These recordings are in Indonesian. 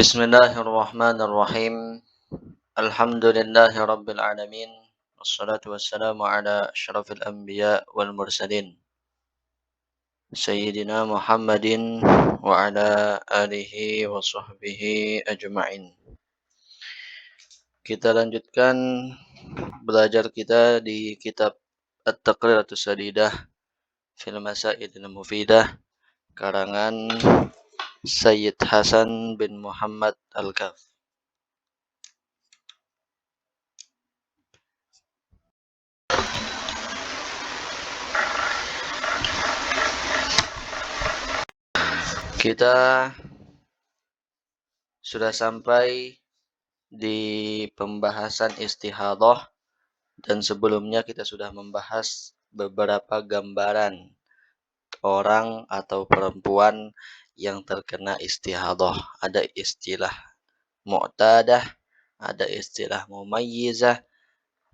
Bismillahirrahmanirrahim. Alhamdulillahi rabbil alamin. Wassalatu wassalamu ala asyrafil anbiya wal mursalin. Sayyidina Muhammadin wa ala alihi wa sahbihi ajma'in. Kita lanjutkan belajar kita di kitab At-Taqriratus Sadidah fil Masailil Mufidah karangan Sayyid Hasan bin Muhammad Al-Kaf. Kita sudah sampai di pembahasan istihadhah dan sebelumnya kita sudah membahas beberapa gambaran orang atau perempuan yang terkena istihadhah. Ada istilah mu'tadah, ada istilah mumayyizah,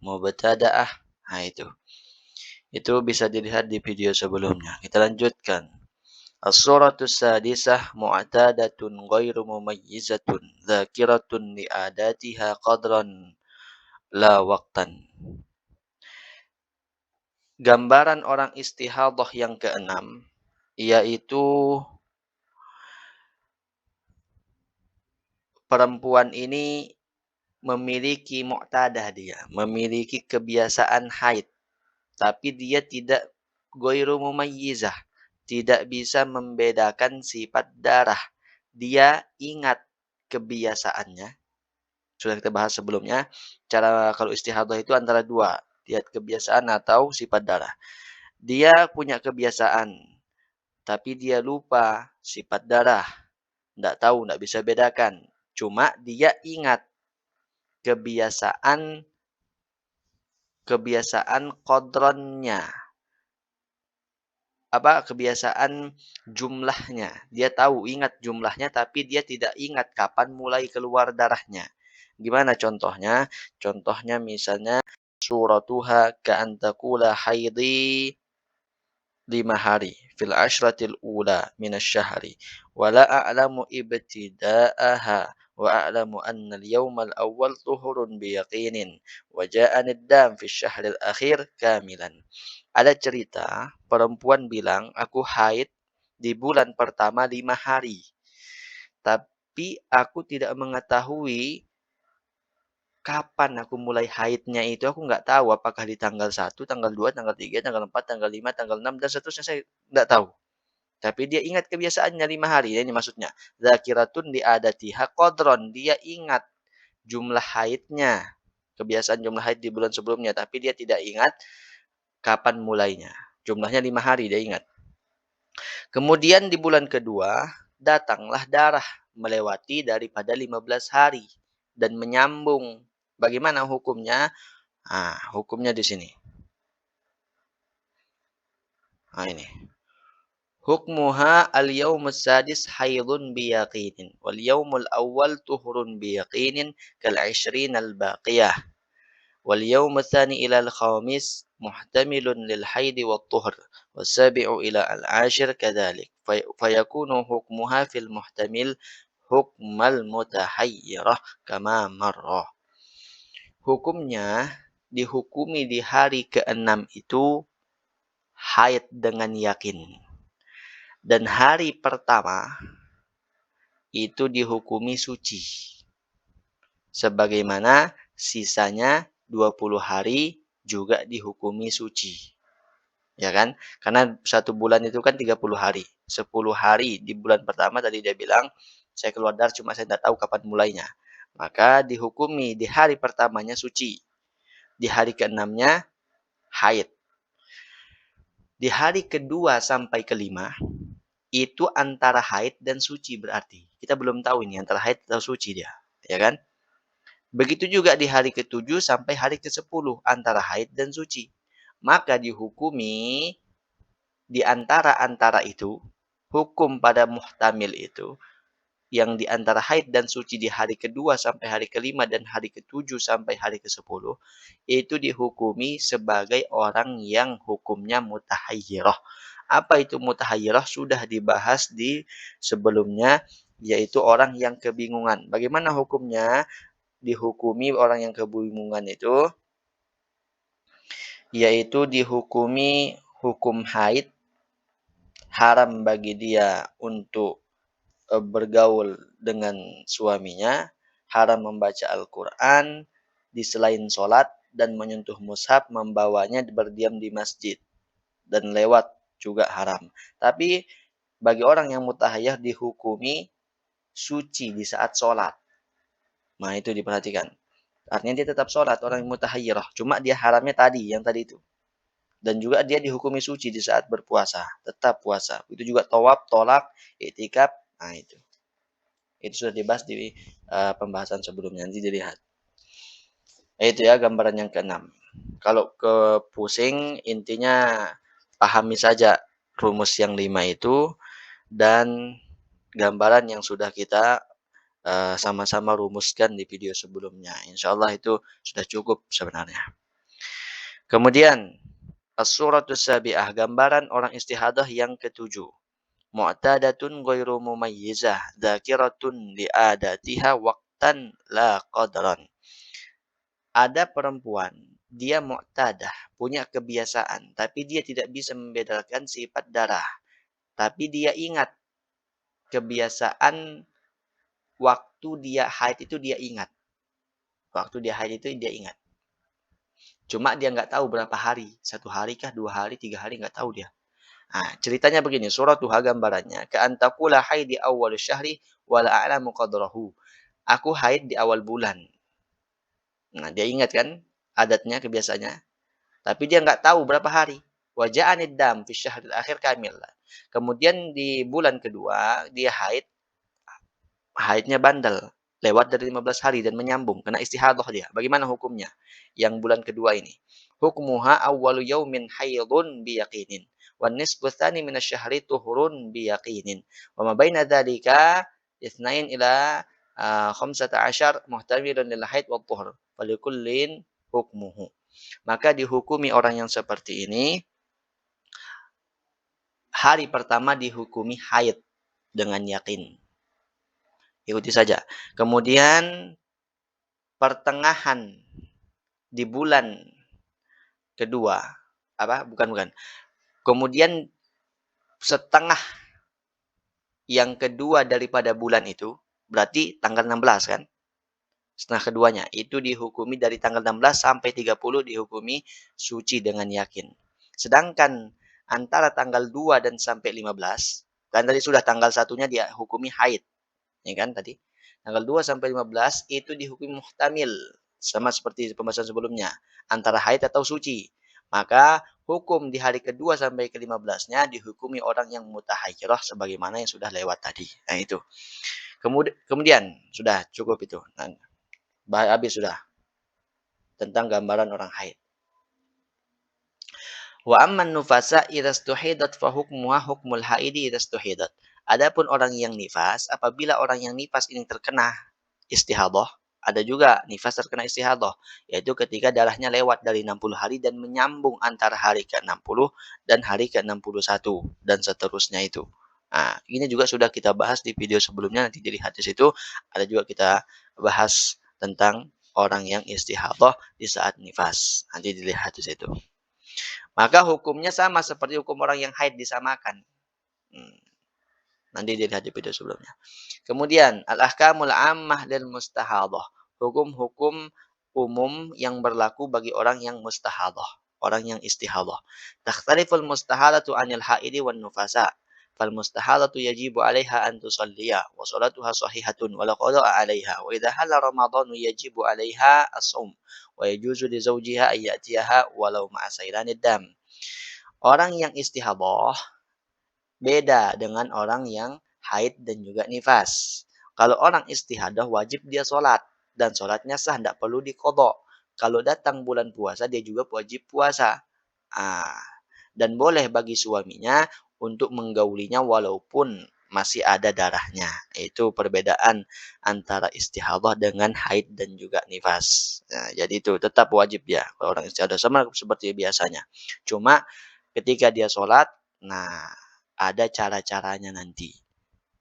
mubtada'ah. Nah itu. Itu bisa dilihat di video sebelumnya. Kita lanjutkan. As-suratus sadisah mu'tadatun ghairu mumayyizatun dzakiratun li'adatiha qadran la waqtan. Gambaran orang istihadhah yang keenam yaitu perempuan ini memiliki mu'tadah, dia memiliki kebiasaan haid, tapi dia tidak ghairu mumayyizah, tidak bisa membedakan sifat darah. Dia ingat kebiasaannya. Sudah kita bahas sebelumnya, cara kalau istihadhah itu antara dua, lihat kebiasaan atau sifat darah. Dia punya kebiasaan, tapi dia lupa sifat darah. Tidak tahu, tidak bisa bedakan. Cuma dia ingat kebiasaan qadronnya. Kebiasaan jumlahnya. Dia tahu, ingat jumlahnya, tapi dia tidak ingat kapan mulai keluar darahnya. Gimana contohnya? Contohnya misalnya suratuha ka'an taqula haidhi 5 hari fil ashratil ula minasyahri wala a'lamu ibtida'aha wa a'lamu anna al-yawmal awwal tuhurun biyaqinin wa ja'ani ad-dam fi syahril akhir kamilan. Ada cerita perempuan bilang aku haid di bulan pertama 5 hari, tapi aku tidak mengetahui kapan aku mulai haidnya. Itu aku nggak tahu apakah di tanggal 1, tanggal 2, tanggal 3, tanggal 4, tanggal 5, tanggal 6, dan seterusnya, saya nggak tahu. Tapi dia ingat kebiasaannya 5 hari. Ini maksudnya. Zakiratun li'adatiha qadron. Dia ingat jumlah haidnya. Kebiasaan jumlah haid di bulan sebelumnya. Tapi dia tidak ingat kapan mulainya. Jumlahnya 5 hari dia ingat. Kemudian di bulan kedua, datanglah darah melewati daripada 15 hari. Dan menyambung. Bagaimana hukumnya? Hukumnya di sini. Ini. Hukmuha al-yawmus sadis haidun biyaqinin wal yawmul awwal tuhurun biyaqinin kal 20 al-baqiyah wal yawmul tsani ila al-khamis muhtamilun lil haidi wat tuhur was sabi'u ila al-ashir kadzalik fayakunu hukmuha fil muhtamil hukmal mutahayyirah kama marra. Hukumnya dihukumi di hari ke-6 itu haid dengan yakin. Dan hari pertama itu dihukumi suci. Sebagaimana sisanya 20 hari juga dihukumi suci. Ya kan? Karena 1 bulan itu kan 30 hari. 10 hari di bulan pertama tadi dia bilang, saya keluar darah cuma saya tidak tahu kapan mulainya. Maka dihukumi di hari pertamanya suci. Di hari ke-6-nya haid. Di hari kedua sampai kelima itu antara haid dan suci berarti. Kita belum tahu ini antara haid atau suci dia, ya kan? Begitu juga di hari ke-7 sampai hari ke-10 antara haid dan suci. Maka dihukumi di antara itu, hukum pada muhtamil itu yang di antara haid dan suci di hari kedua sampai hari kelima dan hari ke-7 sampai hari ke-10 itu dihukumi sebagai orang yang hukumnya mutahayyirah. Apa itu mutahayyirah? Sudah dibahas di sebelumnya yaitu orang yang kebingungan. Bagaimana hukumnya? Dihukumi orang yang kebingungan itu, yaitu dihukumi hukum haid, haram bagi dia untuk bergaul dengan suaminya, haram membaca Al-Quran di selain sholat, dan menyentuh mushaf, membawanya berdiam di masjid, dan lewat juga haram. Tapi bagi orang yang mutahayyah dihukumi suci di saat sholat. Nah itu diperhatikan. Artinya dia tetap sholat, orang yang mutahayyirah. Cuma dia haramnya tadi, yang tadi itu. Dan juga dia dihukumi suci di saat berpuasa. Tetap puasa. Itu juga tawaf, tolak, iktikaf. Nah itu. Itu sudah dibahas di pembahasan sebelumnya. Nanti dilihat. Itu ya gambaran yang keenam. Kalau ke pusing, intinya pahami saja rumus yang 5 itu. Dan gambaran yang sudah kita sama-sama rumuskan di video sebelumnya. Insya Allah itu sudah cukup sebenarnya. Kemudian, as-suratus sabi'ah, gambaran orang istihadah yang ketujuh. Mu'tadatun ghairu mumayyizah, dzakiratun li'adatiha waqtan la qadran. Ada perempuan, dia mu'tadah, punya kebiasaan, tapi dia tidak bisa membedakan sifat darah. Tapi dia ingat kebiasaan waktu dia haid itu dia ingat. Waktu dia haid itu dia ingat. Cuma dia nggak tahu berapa hari. 1 hari kah, 2 hari, 3 hari, nggak tahu dia. Nah, ceritanya begini, suratuha gambarannya. Ka'antakula haid di awal syahri wala a'lamu qadrahu. Aku haid di awal bulan. Nah, dia ingat kan adatnya, kebiasaannya. Tapi dia nggak tahu berapa hari. Waja'anid dam fi syahril akhir kamil. Kemudian di bulan kedua, dia haidnya bandel. Lewat dari 15 hari dan menyambung. Kena istihadah dia. Bagaimana hukumnya? Yang bulan kedua ini. Hukmuha awwalu yaumin haidun biyaqinin. Wan nisfu tsani minasyahri tuhurun biyaqinin. Wa ma baina dzalika itsnain ila 15 muhtamilun lil haid wa tuhur. Falikullin hukmuhu. Maka dihukumi orang yang seperti ini, hari pertama dihukumi haid dengan yakin. Ikuti saja. Kemudian pertengahan di bulan kedua, bukan. Kemudian setengah yang kedua daripada bulan itu, berarti tanggal 16 kan? Setengah keduanya, itu dihukumi dari tanggal 16 sampai 30 dihukumi suci dengan yakin. Sedangkan antara tanggal 2 dan sampai 15, kan tadi sudah tanggal 1-nya dia hukumi haid. Ya kan tadi? Tanggal 2 sampai 15 itu dihukumi muhtamil. Sama seperti pembahasan sebelumnya. Antara haid atau suci. Maka hukum di hari kedua sampai ke-15-nya dihukumi orang yang mutahayyirah sebagaimana yang sudah lewat tadi. Nah itu. Kemudian sudah cukup itu. Nah, habis sudah. Tentang gambaran orang haid. Wa amman nufasa idza stuhidat fa hukmuha hukmul haidi idza stuhidat. Adapun orang yang nifas, apabila orang yang nifas ini terkena istihadah, ada juga nifas terkena istihadah, yaitu ketika darahnya lewat dari 60 hari dan menyambung antara hari ke-60 dan hari ke-61 dan seterusnya itu. Nah, ini juga sudah kita bahas di video sebelumnya, nanti dilihat di situ. Ada juga kita bahas tentang orang yang istihadah di saat nifas. Nanti dilihat di situ. Maka hukumnya sama seperti hukum orang yang haid, disamakan. Nanti dilihat di video sebelumnya. Kemudian, al-ahkamul ammah lil mustahadah. Hukum-hukum umum yang berlaku bagi orang yang mustahadah. Orang yang istihadah. Takhtaliful mustahadatu anil haidi wan nufasa. Fal mustahadatu yajibu alaiha an tusalliya. Wa salatuha sahihatun. Wa la qada'a alaiha. Wa idha hala ramadhanu yajibu alaiha as-sum. Wa yajuzu li zawjiha ayyatiyaha walau ma'asairanid dam. Orang yang istihadah beda dengan orang yang haid dan juga nifas. Kalau orang istihadah wajib dia sholat. Dan sholatnya sah, tidak perlu diqadha. Kalau datang bulan puasa, dia juga wajib puasa. Dan boleh bagi suaminya untuk menggaulinya walaupun masih ada darahnya. Itu perbedaan antara istihadah dengan haid dan juga nifas. Nah, jadi itu tetap wajib dia. Kalau orang istihadah sama seperti biasanya. Cuma ketika dia sholat, nah ada cara-caranya nanti.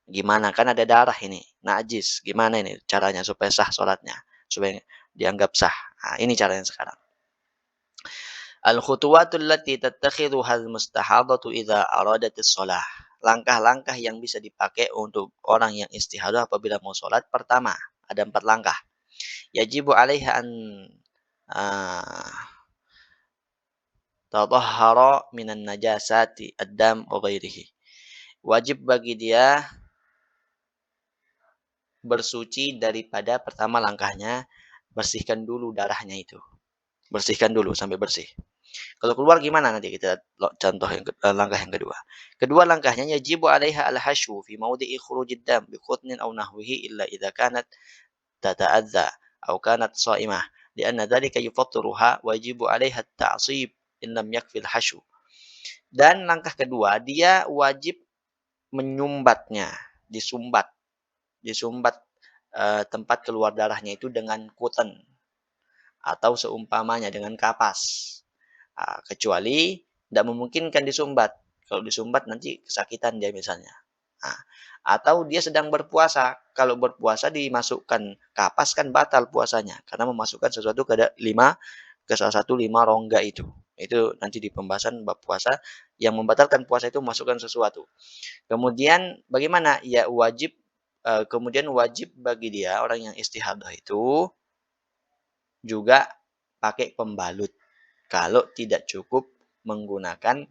Gimana? Kan ada darah ini, najis. Gimana ini caranya supaya sah sholatnya? Supaya dianggap sah. Nah, ini caranya sekarang. Al-khutuwatul lati tattakhidhuha al-mustahadatu idza aradatis shalah. Langkah-langkah yang bisa dipakai untuk orang yang istihadah apabila mau sholat. Pertama, ada 4 langkah. Yajibu 'alaiha an tatahhara minan najasati ad-dam wa ghairihi. Wajib bagi dia bersuci daripada pertama langkahnya, bersihkan dulu darahnya itu. Bersihkan dulu sampai bersih. Kalau keluar gimana nanti kita contoh langkah yang kedua. Kedua langkahnya yajibu 'alaiha al-hasyu fi mawdi'i khurujid dam bi qutnin aw nahwihi illa idza kanat tata'adza aw kanat sha'imah lianna dhalika yufattiruha wajibu 'alaiha at-ta'shib in lam yakfi al-hasyu. Dan langkah kedua dia wajib menyumbatnya, disumbat. Disumbat tempat keluar darahnya itu dengan cotton atau seumpamanya dengan kapas. Kecuali tidak memungkinkan disumbat. Kalau disumbat nanti kesakitan dia misalnya. Nah, atau dia sedang berpuasa. Kalau berpuasa dimasukkan kapas kan batal puasanya karena memasukkan sesuatu ke salah satu 5 rongga itu. Itu nanti di pembahasan bab puasa yang membatalkan puasa itu memasukkan sesuatu. Kemudian bagaimana? Ya wajib kemudian wajib bagi dia orang yang istihadah itu juga pakai pembalut. Kalau tidak cukup menggunakan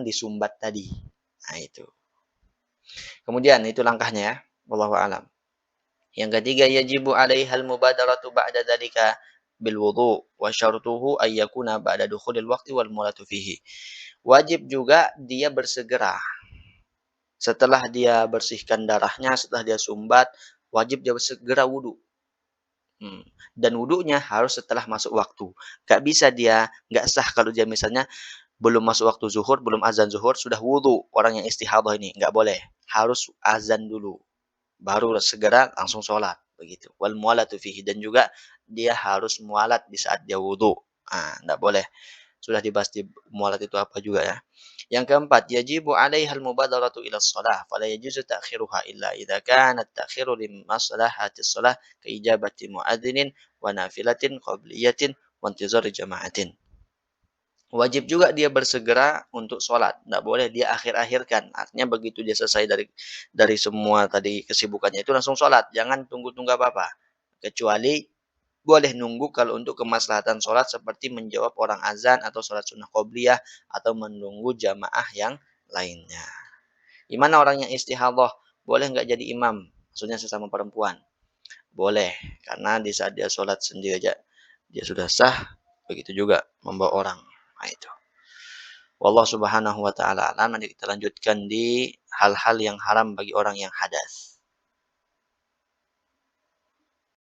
disumbat tadi. Nah itu. Kemudian itu langkahnya ya. Wallahu a'lam. Yang ketiga yajibu 'alaihal mubadaratu ba'da dzalika bil wudu wa syartuhu ay yakuna ba'da dukhulil waqti wal mulatu fihi. Wajib juga dia bersegera. Setelah dia bersihkan darahnya, setelah dia sumbat, wajib dia segera wudu. Dan wudunya harus setelah masuk waktu. Gak bisa dia, gak sah kalau dia misalnya belum masuk waktu zuhur, belum azan zuhur, sudah wudu. Orang yang istihadah ini, gak boleh. Harus azan dulu. Baru segera langsung sholat. Begitu. Wal mualatu fihi. Dan juga dia harus mualat di saat dia wudu. Gak boleh. Sudah dibahas di mualat itu apa juga ya. Yang keempat, yajibu 'alaihal mubadaratu ila shalah, fala yajuzu ta'khiruha illa idza kana at-ta'khiru li maslahati shalah ka ijabati mu'adzinin wa nafilatin qabliyatin wa intizari jama'atin. Wajib juga dia bersegera untuk sholat. Tidak boleh dia akhir-akhirkan. Artinya begitu dia selesai dari semua tadi kesibukannya itu langsung sholat. Jangan tunggu-tunggu apa-apa. Kecuali boleh nunggu kalau untuk kemaslahatan sholat seperti menjawab orang azan atau sholat sunnah qobliyah atau menunggu jamaah yang lainnya. Gimana orang yang istihadah? Boleh nggak jadi imam? Maksudnya sesama perempuan. Boleh. Karena di saat dia sholat sendiri aja dia sudah sah. Begitu juga membawa orang. Nah itu. Wallahu subhanahu wa ta'ala alam. Nanti kita lanjutkan di hal-hal yang haram bagi orang yang hadas.